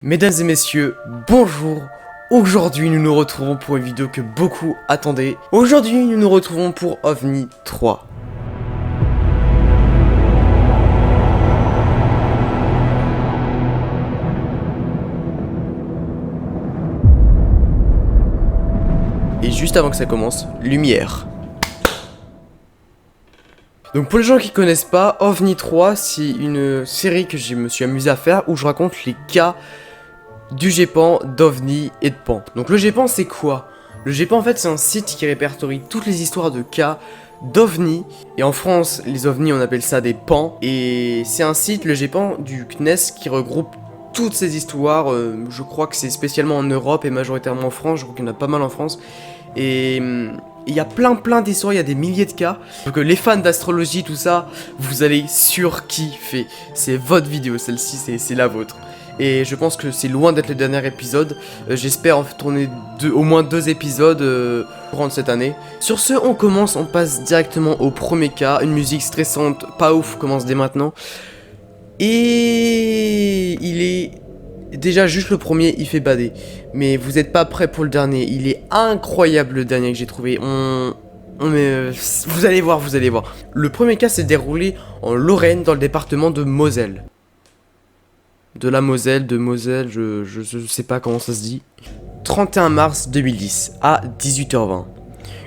Mesdames et messieurs, bonjour. Aujourd'hui nous nous retrouvons pour une vidéo que beaucoup attendaient. Aujourd'hui nous nous retrouvons pour OVNI 3. Et juste avant que ça commence, lumière. Donc pour les gens qui connaissent pas, OVNI 3 c'est une série que je me suis amusé à faire où je raconte les cas du GEPAN, d'OVNI et de PAN. Donc le GEPAN c'est quoi? Le GEPAN en fait c'est un site qui répertorie toutes les histoires de cas d'OVNI. Et en France les OVNI on appelle ça des PAN. Et c'est un site, le GEPAN du CNES, qui regroupe toutes ces histoires. Je crois que c'est spécialement en Europe et majoritairement en France, je crois qu'il y en a pas mal en France. Et il y a plein d'histoires, il y a des milliers de cas. Donc les fans d'astrologie, tout ça, vous allez surkiffer. C'est votre vidéo, celle-ci c'est la vôtre. Et je pense que c'est loin d'être le dernier épisode. J'espère en tourner au moins 2 épisodes courant cette année. Sur ce, on passe directement au premier cas. Une musique stressante, pas ouf, commence dès maintenant. Et il est... Déjà, juste le premier, il fait bader. Mais vous êtes pas prêts pour le dernier. Il est incroyable, le dernier que j'ai trouvé. Vous allez voir. Le premier cas s'est déroulé en Lorraine, dans le département de Moselle. De Moselle, je sais pas comment ça se dit. 31 mars 2010, à 18h20.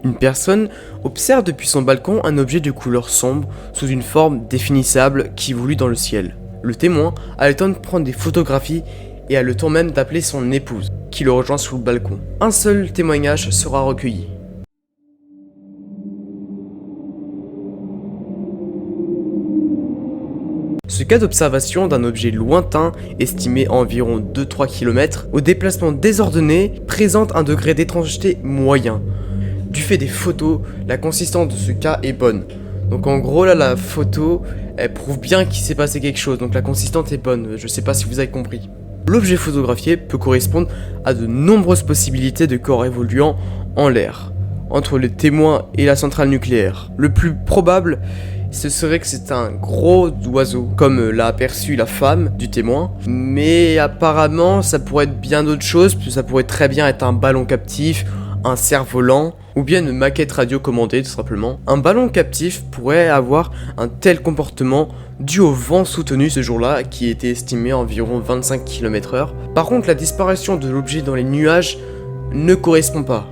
Une personne observe depuis son balcon un objet de couleur sombre, sous une forme définissable qui évolue dans le ciel. Le témoin a le temps de prendre des photographies et a le temps même d'appeler son épouse, qui le rejoint sous le balcon. Un seul témoignage sera recueilli. Ce cas d'observation d'un objet lointain, estimé à environ 2-3 km, au déplacement désordonné, présente un degré d'étrangeté moyen. Du fait des photos, la consistance de ce cas est bonne. Donc en gros là, la photo, elle prouve bien qu'il s'est passé quelque chose, donc la consistance est bonne, je sais pas si vous avez compris. L'objet photographié peut correspondre à de nombreuses possibilités de corps évoluant en l'air, entre le témoin et la centrale nucléaire. Le plus probable, ce serait que c'est un gros oiseau, comme l'a aperçu la femme du témoin. Mais apparemment, ça pourrait être bien d'autres choses, puis ça pourrait très bien être un ballon captif, un cerf-volant, ou bien une maquette radio commandée tout simplement. Un ballon captif pourrait avoir un tel comportement dû au vent soutenu ce jour-là, qui était estimé à environ 25 km/h. Par contre, la disparition de l'objet dans les nuages ne correspond pas.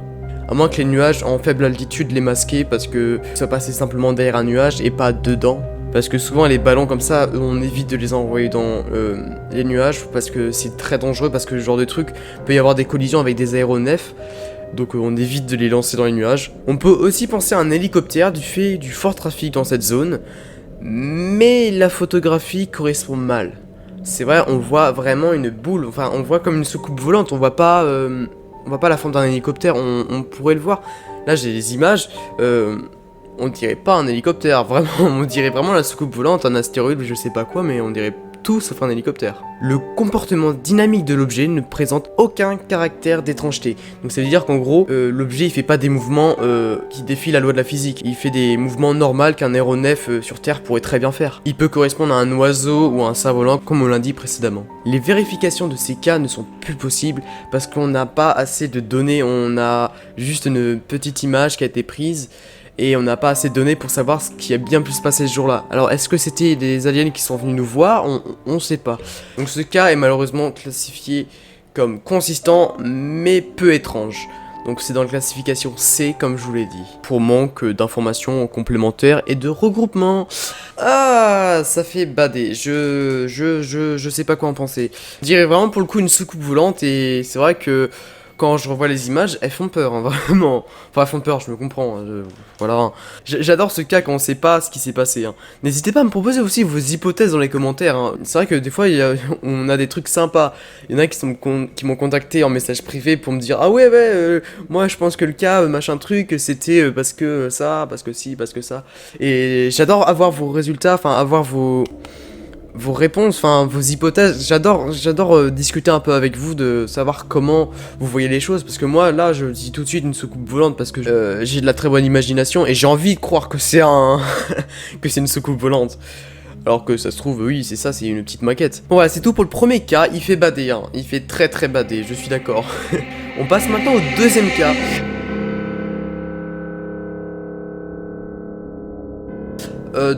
À moins que les nuages en faible altitude les masquaient, parce que ça passait simplement derrière un nuage et pas dedans. Parce que souvent les ballons comme ça, on évite de les envoyer dans les nuages, parce que c'est très dangereux, parce que ce genre de truc peut y avoir des collisions avec des aéronefs. Donc on évite de les lancer dans les nuages. On peut aussi penser à un hélicoptère du fait du fort trafic dans cette zone. Mais la photographie correspond mal. C'est vrai, on voit vraiment une boule, enfin on voit comme une soucoupe volante, on voit pas la forme d'un hélicoptère, on pourrait le voir. Là j'ai les images, on dirait pas un hélicoptère, vraiment, on dirait vraiment la soucoupe volante, un astéroïde, je sais pas quoi, mais on dirait tout sauf un hélicoptère. Le comportement dynamique de l'objet ne présente aucun caractère d'étrangeté. Donc ça veut dire qu'en gros, l'objet il fait pas des mouvements qui défient la loi de la physique. Il fait des mouvements normaux qu'un aéronef sur Terre pourrait très bien faire. Il peut correspondre à un oiseau ou à un cerf-volant comme on l'a dit précédemment. Les vérifications de ces cas ne sont plus possibles parce qu'on n'a pas assez de données. On a juste une petite image qui a été prise. Et on n'a pas assez de données pour savoir ce qui a bien pu se passer ce jour-là. Alors, est-ce que c'était des aliens qui sont venus nous voir? On sait pas. Donc ce cas est malheureusement classifié comme consistant, mais peu étrange. Donc c'est dans la classification C, comme je vous l'ai dit. Pour manque d'informations complémentaires et de regroupement. Ah, ça fait bader. Je sais pas quoi en penser. Je dirais vraiment pour le coup une soucoupe volante, et c'est vrai que... Quand je revois les images, elles font peur, hein, vraiment. Enfin, elles font peur, je me comprends. Voilà. Hein. J'adore ce cas quand on sait pas ce qui s'est passé. Hein. N'hésitez pas à me proposer aussi vos hypothèses dans les commentaires. Hein. C'est vrai que des fois, on a des trucs sympas. Il y en a qui m'ont contacté en message privé pour me dire: ah ouais, moi je pense que le cas, machin truc, c'était parce que ça, parce que si, parce que ça. Et j'adore avoir vos résultats, enfin, avoir vos réponses, enfin vos hypothèses. J'adore discuter un peu avec vous, de savoir comment vous voyez les choses, parce que moi là je dis tout de suite une soucoupe volante parce que j'ai de la très bonne imagination et j'ai envie de croire que c'est que c'est une soucoupe volante. Alors que ça se trouve, oui, c'est ça, c'est une petite maquette. Bon voilà, c'est tout pour le premier cas, il fait bader, hein. Il fait très très bader, je suis d'accord. On passe maintenant au deuxième cas.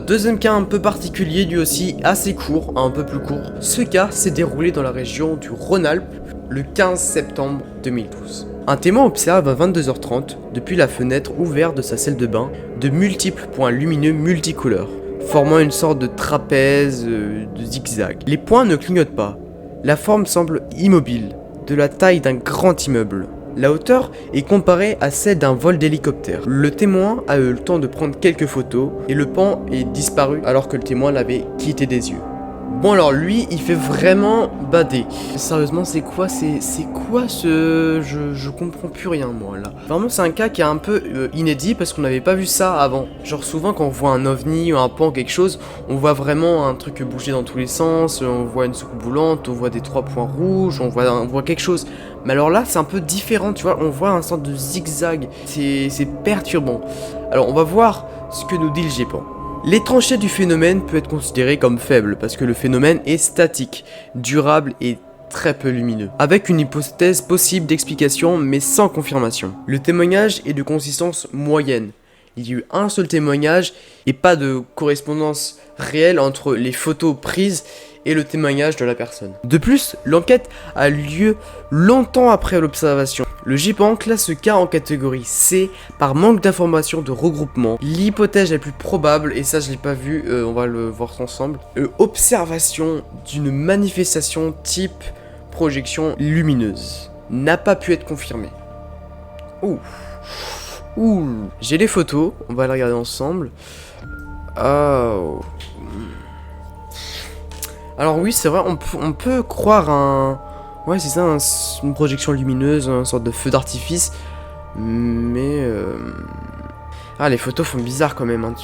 Deuxième cas un peu particulier, lui aussi assez court, un peu plus court. Ce cas s'est déroulé dans la région du Rhône-Alpes le 15 septembre 2012. Un témoin observe à 22h30, depuis la fenêtre ouverte de sa salle de bain, de multiples points lumineux multicouleurs, formant une sorte de trapèze, de zigzag. Les points ne clignotent pas. La forme semble immobile, de la taille d'un grand immeuble. La hauteur est comparée à celle d'un vol d'hélicoptère. Le témoin a eu le temps de prendre quelques photos et le pan est disparu alors que le témoin l'avait quitté des yeux. Bon alors lui, il fait vraiment bader. Sérieusement, c'est quoi ce... Je comprends plus rien moi là. Vraiment c'est un cas qui est un peu inédit parce qu'on n'avait pas vu ça avant. Genre souvent quand on voit un ovni ou un pan quelque chose, on voit vraiment un truc bouger dans tous les sens, on voit une soucoupe boulante, on voit des 3 points rouges, on voit quelque chose. Mais alors là c'est un peu différent, tu vois, on voit un sorte de zigzag. C'est perturbant. Alors on va voir ce que nous dit le GEPAN. L'étrangeté du phénomène peut être considérée comme faible parce que le phénomène est statique, durable et très peu lumineux, avec une hypothèse possible d'explication mais sans confirmation. Le témoignage est de consistance moyenne. Il y a eu un seul témoignage et pas de correspondance réelle entre les photos prises et le témoignage de la personne. De plus, l'enquête a lieu longtemps après l'observation. Le GEPAN classe ce cas en catégorie C par manque d'informations de regroupement. L'hypothèse la plus probable, et ça je l'ai pas vu, on va le voir ensemble, observation d'une manifestation type projection lumineuse, n'a pas pu être confirmée. Ouh, j'ai les photos, on va les regarder ensemble. Oh. Alors oui, c'est vrai, on peut croire un... Ouais, c'est ça, une projection lumineuse, une sorte de feu d'artifice. Mais... Ah, les photos font bizarre quand même, hein,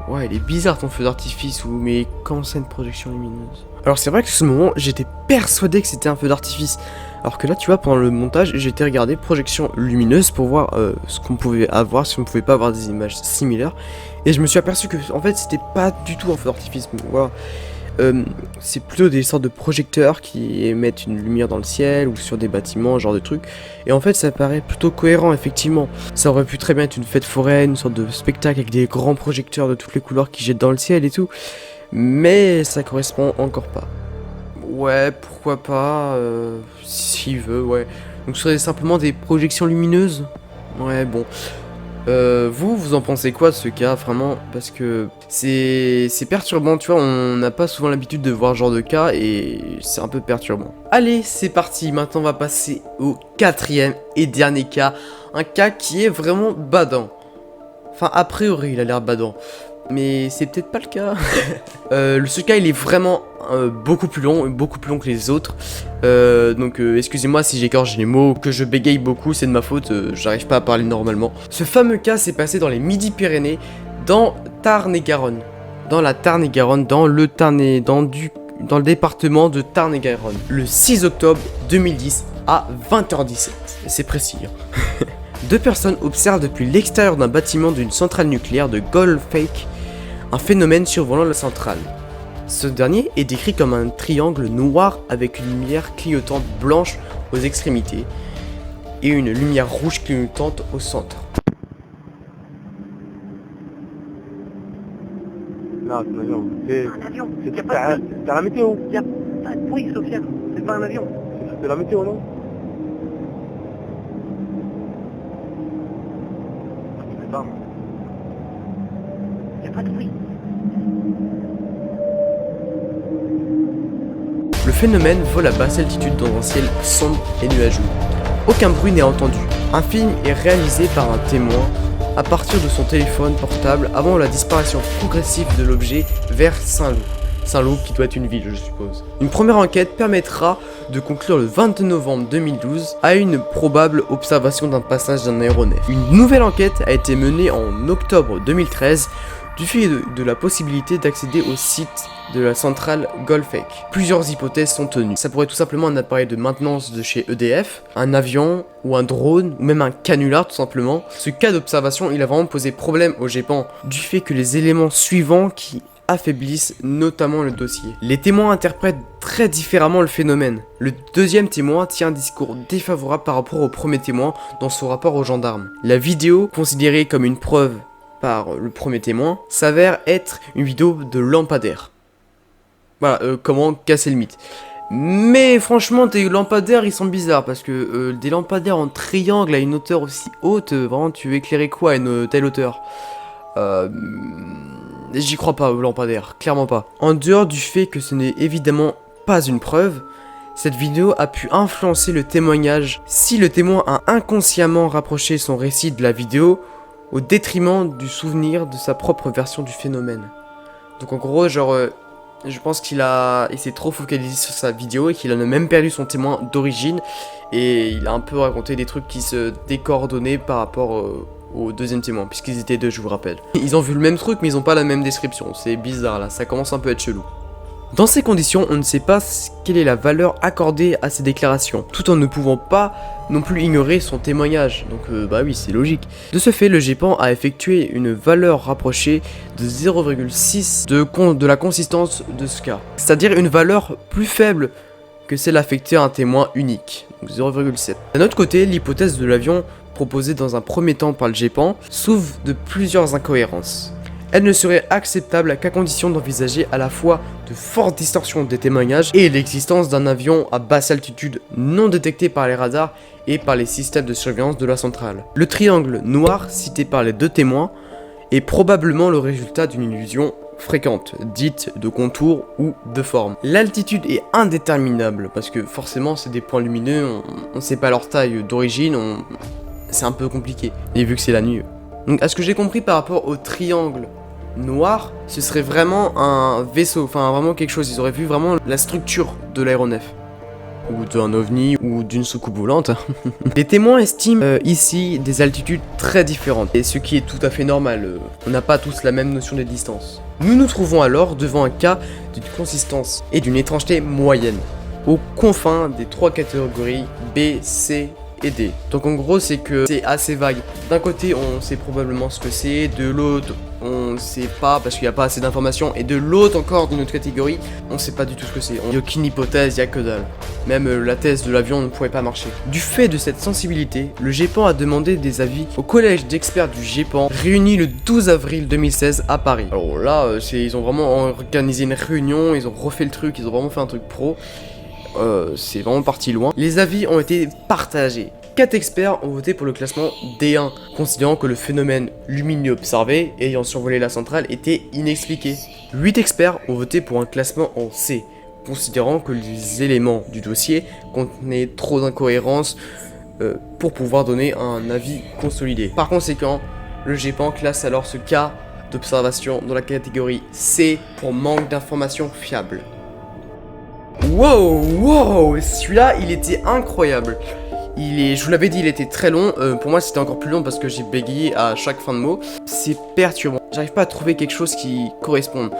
Ouais, il est bizarre ton feu d'artifice, mais comment c'est une projection lumineuse? Alors c'est vrai que ce moment, j'étais persuadé que c'était un feu d'artifice. Alors que là, tu vois, pendant le montage, j'ai été regarder projection lumineuse pour voir ce qu'on pouvait avoir, si on pouvait pas avoir des images similaires. Et je me suis aperçu que, en fait, c'était pas du tout un feu d'artifice. Voilà. C'est plutôt des sortes de projecteurs qui émettent une lumière dans le ciel ou sur des bâtiments, genre de trucs. Et en fait ça paraît plutôt cohérent effectivement. Ça aurait pu très bien être une fête foraine, une sorte de spectacle avec des grands projecteurs de toutes les couleurs qui jettent dans le ciel et tout. Mais ça correspond encore pas. Ouais, pourquoi pas, s'il veut, ouais. Donc ce serait simplement des projections lumineuses. Ouais, bon. Vous en pensez quoi de ce cas, vraiment? Parce que c'est perturbant, tu vois, on n'a pas souvent l'habitude de voir ce genre de cas et c'est un peu perturbant. Allez, c'est parti, maintenant on va passer au quatrième et dernier cas. Un cas qui est vraiment badant. Enfin, a priori, il a l'air badant. Mais c'est peut-être pas le cas. Ce cas, il est vraiment beaucoup plus long que les autres. Donc excusez-moi si j'écorche les mots, que je bégaye beaucoup, c'est de ma faute, j'arrive pas à parler normalement. Ce fameux cas s'est passé dans les Midi-Pyrénées, dans Tarn-et-Garonne. Dans la Tarn-et-Garonne, dans le département de Tarn-et-Garonne. Le 6 octobre 2010 à 20h17. C'est précis. Hein. Deux personnes observent depuis l'extérieur d'un bâtiment d'une centrale nucléaire de Gullfake un phénomène survolant la centrale. Ce dernier est décrit comme un triangle noir avec une lumière clignotante blanche aux extrémités et une lumière rouge clignotante au centre. Non, c'est un avion. Un avion. C'est la météo. Il n'y a pas de bruit, Sofiane. C'est pas un avion. C'est la météo, non? Je sais pas. Il n'y a pas de bruit. Le phénomène vole à basse altitude dans un ciel sombre et nuageux. Aucun bruit n'est entendu. Un film est réalisé par un témoin à partir de son téléphone portable avant la disparition progressive de l'objet vers Saint-Loup. Saint-Loup qui doit être une ville, je suppose. Une première enquête permettra de conclure le 22 novembre 2012 à une probable observation d'un passage d'un aéronef. Une nouvelle enquête a été menée en octobre 2013 du fait de la possibilité d'accéder au site de la centrale Gullfake. Plusieurs hypothèses sont tenues. Ça pourrait être tout simplement un appareil de maintenance de chez EDF, un avion ou un drone ou même un canular tout simplement. Ce cas d'observation, il a vraiment posé problème au GEPAN du fait que les éléments suivants qui affaiblissent notamment le dossier. Les témoins interprètent très différemment le phénomène. Le deuxième témoin tient un discours défavorable par rapport au premier témoin dans son rapport aux gendarmes. La vidéo, considérée comme une preuve par le premier témoin, s'avère être une vidéo de lampadaire. Voilà, comment casser le mythe. Mais franchement, tes lampadaires ils sont bizarres parce que des lampadaires en triangle à une hauteur aussi haute, vraiment tu veux éclairer quoi à une telle hauteur? J'y crois pas aux lampadaires, clairement pas. En dehors du fait que ce n'est évidemment pas une preuve, cette vidéo a pu influencer le témoignage si le témoin a inconsciemment rapproché son récit de la vidéo au détriment du souvenir de sa propre version du phénomène. Donc en gros, genre... je pense qu'il s'est trop focalisé sur sa vidéo et qu'il a même perdu son témoin d'origine. Et il a un peu raconté des trucs qui se décoordonnaient par rapport au deuxième témoin, puisqu'ils étaient deux, je vous rappelle. Ils ont vu le même truc, mais ils ont pas la même description. C'est bizarre là, ça commence un peu à être chelou. Dans ces conditions, on ne sait pas quelle est la valeur accordée à ces déclarations, tout en ne pouvant pas non plus ignorer son témoignage, donc bah oui, c'est logique. De ce fait, le GEPAN a effectué une valeur rapprochée de 0,6 de la consistance de ce cas, c'est-à-dire une valeur plus faible que celle affectée à un témoin unique, donc 0,7. D'un autre côté, l'hypothèse de l'avion proposée dans un premier temps par le GEPAN souffre de plusieurs incohérences. Elle ne serait acceptable qu'à condition d'envisager à la fois de fortes distorsions des témoignages et l'existence d'un avion à basse altitude non détecté par les radars et par les systèmes de surveillance de la centrale. Le triangle noir cité par les deux témoins est probablement le résultat d'une illusion fréquente, dite de contour ou de forme. L'altitude est indéterminable parce que forcément c'est des points lumineux, on sait pas leur taille d'origine, c'est un peu compliqué, et vu que c'est la nuit. Donc à ce que j'ai compris par rapport au triangle noir, ce serait vraiment un vaisseau, enfin vraiment quelque chose, ils auraient vu vraiment la structure de l'aéronef. Ou d'un ovni, ou d'une soucoupe volante. Les témoins estiment ici des altitudes très différentes, et ce qui est tout à fait normal, on n'a pas tous la même notion des distances. Nous nous trouvons alors devant un cas d'une consistance et d'une étrangeté moyenne, aux confins des trois catégories B, C et D. Donc en gros c'est que c'est assez vague. D'un côté on sait probablement ce que c'est, de l'autre on sait pas parce qu'il n'y a pas assez d'informations, et de l'autre encore d'une autre catégorie on sait pas du tout ce que c'est. Il n'y a aucune hypothèse, il n'y a que dalle. Même la thèse de l'avion ne pourrait pas marcher. Du fait de cette sensibilité, le GEPAN a demandé des avis au collège d'experts du GEPAN réuni le 12 avril 2016 à Paris. Alors là ils ont vraiment organisé une réunion, ils ont refait le truc, ils ont vraiment fait un truc pro. C'est vraiment parti loin. Les avis ont été partagés. 4 experts ont voté pour le classement D1, considérant que le phénomène lumineux observé ayant survolé la centrale était inexpliqué. 8 experts ont voté pour un classement en C, considérant que les éléments du dossier contenaient trop d'incohérences pour pouvoir donner un avis consolidé. Par conséquent, le GEPAN classe alors ce cas d'observation dans la catégorie C pour manque d'informations fiables. Wow, celui-là il était incroyable. Je vous l'avais dit, il était très long. Pour moi c'était encore plus long parce que j'ai bégayé à chaque fin de mot. C'est perturbant, j'arrive pas à trouver quelque chose qui corresponde.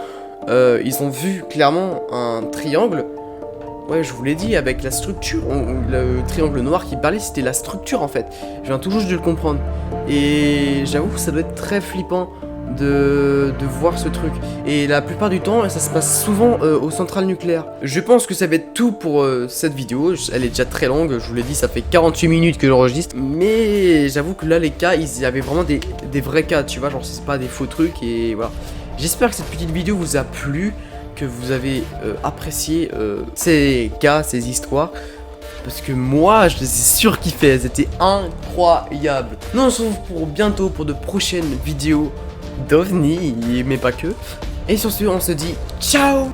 Ils ont vu clairement un triangle. Ouais, je vous l'ai dit, avec la structure. Le triangle noir qui parlait, c'était la structure en fait. Je viens tout juste de le comprendre. Et j'avoue que ça doit être très flippant de voir ce truc. Et la plupart du temps ça se passe souvent aux centrales nucléaires. Je pense que ça va être tout pour cette vidéo. Elle est déjà très longue, je vous l'ai dit, ça fait 48 minutes que j'enregistre. Mais j'avoue que là les cas, ils avaient vraiment des vrais cas, tu vois, genre c'est pas des faux trucs. Et voilà, j'espère que cette petite vidéo vous a plu, que vous avez apprécié ces cas, ces histoires. Parce que moi, je les ai surkiffés, elles étaient incroyables. Nous on se retrouve pour bientôt pour de prochaines vidéos d'OVNI, mais pas que. Et sur ce, on se dit ciao.